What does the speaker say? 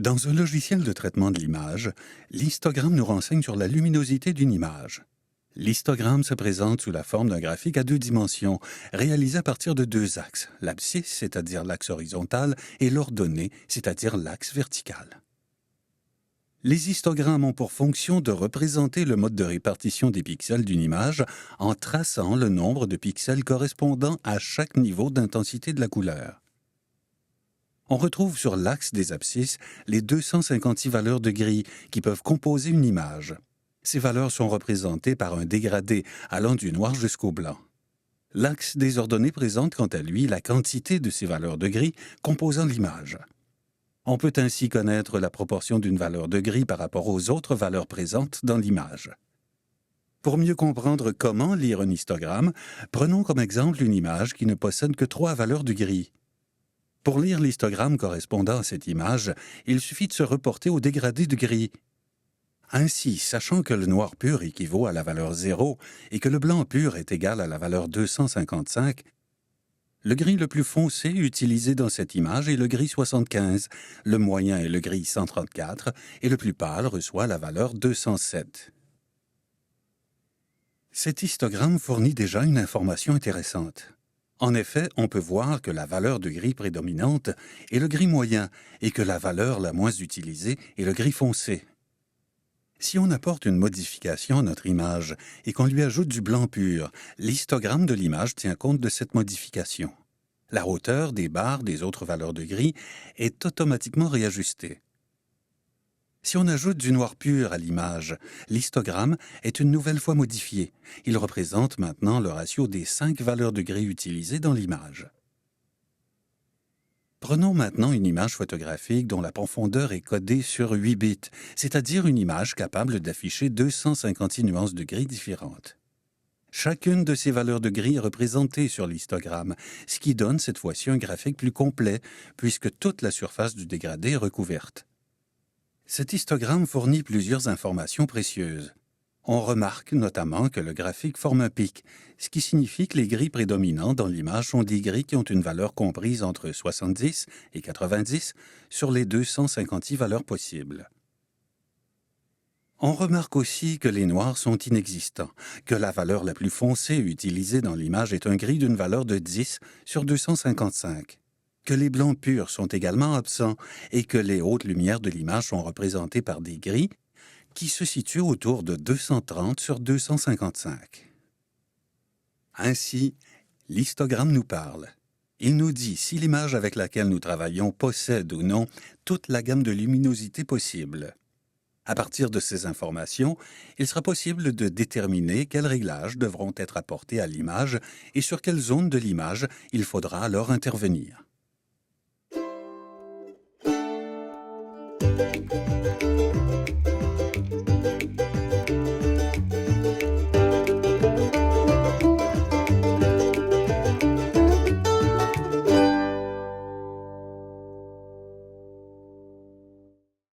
Dans un logiciel de traitement de l'image, l'histogramme nous renseigne sur la luminosité d'une image. L'histogramme se présente sous la forme d'un graphique à 2 dimensions, réalisé à partir de 2 axes, l'abscisse, c'est-à-dire l'axe horizontal, et l'ordonnée, c'est-à-dire l'axe vertical. Les histogrammes ont pour fonction de représenter le mode de répartition des pixels d'une image en traçant le nombre de pixels correspondant à chaque niveau d'intensité de la couleur. On retrouve sur l'axe des abscisses les 256 valeurs de gris qui peuvent composer une image. Ces valeurs sont représentées par un dégradé allant du noir jusqu'au blanc. L'axe des ordonnées présente quant à lui la quantité de ces valeurs de gris composant l'image. On peut ainsi connaître la proportion d'une valeur de gris par rapport aux autres valeurs présentes dans l'image. Pour mieux comprendre comment lire un histogramme, prenons comme exemple une image qui ne possède que 3 valeurs de gris. Pour lire l'histogramme correspondant à cette image, il suffit de se reporter au dégradé de gris. Ainsi, sachant que le noir pur équivaut à la valeur 0 et que le blanc pur est égal à la valeur 255, le gris le plus foncé utilisé dans cette image est le gris 75, le moyen est le gris 134 et le plus pâle reçoit la valeur 207. Cet histogramme fournit déjà une information intéressante. En effet, on peut voir que la valeur de gris prédominante est le gris moyen et que la valeur la moins utilisée est le gris foncé. Si on apporte une modification à notre image et qu'on lui ajoute du blanc pur, l'histogramme de l'image tient compte de cette modification. La hauteur des barres des autres valeurs de gris est automatiquement réajustée. Si on ajoute du noir pur à l'image, l'histogramme est une nouvelle fois modifié. Il représente maintenant le ratio des 5 valeurs de gris utilisées dans l'image. Prenons maintenant une image photographique dont la profondeur est codée sur 8 bits, c'est-à-dire une image capable d'afficher 256 nuances de gris différentes. Chacune de ces valeurs de gris est représentée sur l'histogramme, ce qui donne cette fois-ci un graphique plus complet, puisque toute la surface du dégradé est recouverte. Cet histogramme fournit plusieurs informations précieuses. On remarque notamment que le graphique forme un pic, ce qui signifie que les gris prédominants dans l'image sont des gris qui ont une valeur comprise entre 70 et 90 sur les 256 valeurs possibles. On remarque aussi que les noirs sont inexistants, que la valeur la plus foncée utilisée dans l'image est un gris d'une valeur de 10 sur 255. Que les blancs purs sont également absents et que les hautes lumières de l'image sont représentées par des gris qui se situent autour de 230 sur 255. Ainsi, l'histogramme nous parle. Il nous dit si l'image avec laquelle nous travaillons possède ou non toute la gamme de luminosité possible. À partir de ces informations, il sera possible de déterminer quels réglages devront être apportés à l'image et sur quelle zone de l'image il faudra alors intervenir.